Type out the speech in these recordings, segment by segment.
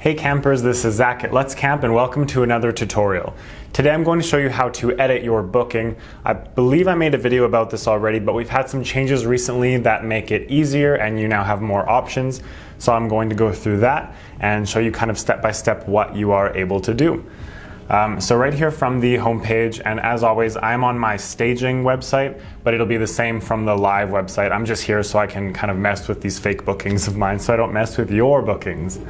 Hey campers, this is Zach at Let's Camp and welcome to another tutorial. Today I'm going to show you how to edit your booking. I believe I made a video about this already, but we've had some changes recently that make it easier and you now have more options. So I'm going to go through that and show you kind of step by step what you are able to do. So right here from the homepage, and as always, I'm on my staging website, but it'll be the same from the live website. I'm just here so I can kind of mess with these fake bookings of mine so I don't mess with your bookings.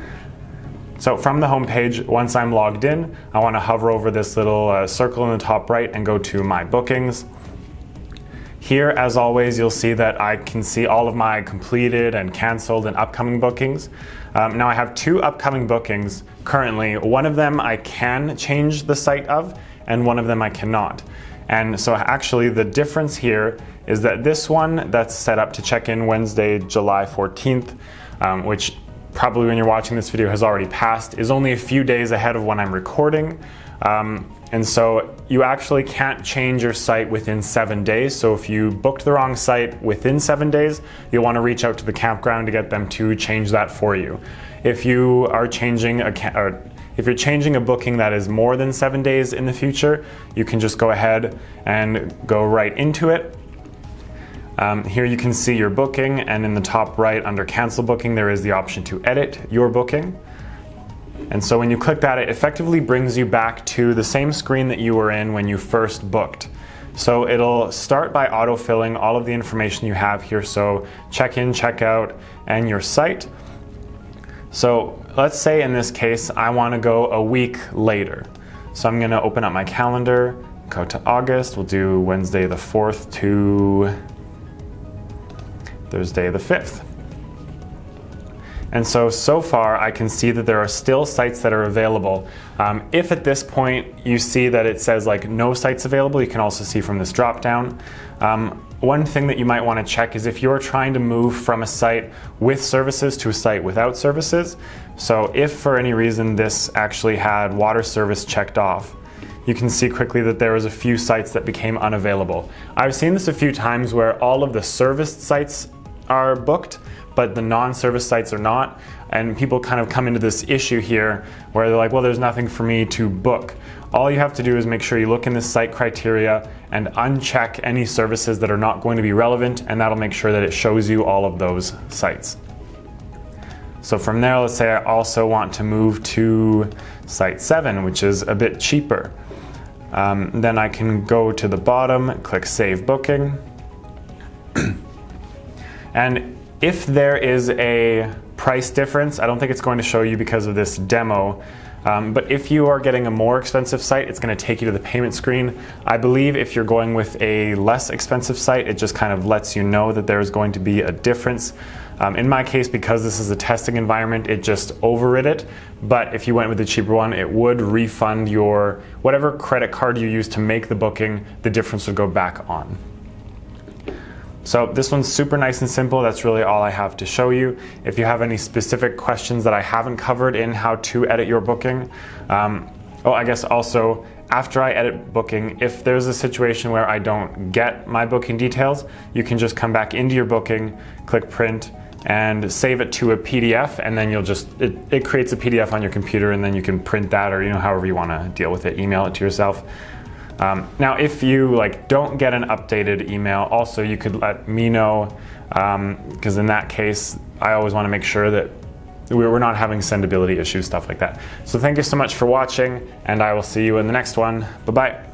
So from the home page, once I'm logged in, I want to hover over this little circle in the top right and go to My Bookings. Here, as always, you'll see that I can see all of my completed and canceled and upcoming bookings. Now I have two upcoming bookings currently. One of them I can change the site of, and one of them I cannot. And so actually the difference here is that this one that's set up to check in Wednesday, July 14th, which probably when you're watching this video has already passed, is only a few days ahead of when I'm recording. And so you actually can't change your site within 7 days. So if you booked the wrong site within 7 days, you'll want to reach out to the campground to get them to change that for you. If you are changing if you're changing a booking that is more than 7 days in the future, you can just go ahead and go right into it. Here you can see your booking, and in the top right under cancel booking there is the option to edit your booking. And so when you click that, it effectively brings you back to the same screen that you were in when you first booked. So it'll start by autofilling all of the information you have here, so check in, check out, and your site. So let's say in this case I want to go a week later. So I'm going to open up my calendar, go to August, we'll do Wednesday the 4th to Thursday the 5th. And so far I can see that there are still sites that are available. If at this point you see that it says like no sites available, you can also see from this drop down. One thing that you might want to check is if you're trying to move from a site with services to a site without services. So if for any reason this actually had water service checked off, you can see quickly that there was a few sites that became unavailable. I've seen this a few times where all of the serviced sites are booked, but the non-service sites are not. And people kind of come into this issue here where they're like, well, there's nothing for me to book. All you have to do is make sure you look in the site criteria and uncheck any services that are not going to be relevant, and that'll make sure that it shows you all of those sites. So from there, let's say I also want to move to site 7, which is a bit cheaper. Then I can go to the bottom, click Save Booking. And if there is a price difference, I don't think it's going to show you because of this demo, but if you are getting a more expensive site, it's going to take you to the payment screen. I believe if you're going with a less expensive site, it just kind of lets you know that there's going to be a difference. In my case, because this is a testing environment, it just overrid it. But if you went with the cheaper one, it would refund your whatever credit card you used to make the booking, the difference would go back on. So this one's super nice and simple. That's really all I have to show you. If you have any specific questions that I haven't covered in how to edit your booking, I guess also after I edit booking, if there's a situation where I don't get my booking details, you can just come back into your booking, click print, and save it to a PDF, and then you'll just, it creates a PDF on your computer, and then you can print that, or however you want to deal with it, email it to yourself. Now if you don't get an updated email, also you could let me know, because in that case I always want to make sure that we're not having sendability issues, stuff like that. So thank you so much for watching, and I will see you in the next one. Bye-bye.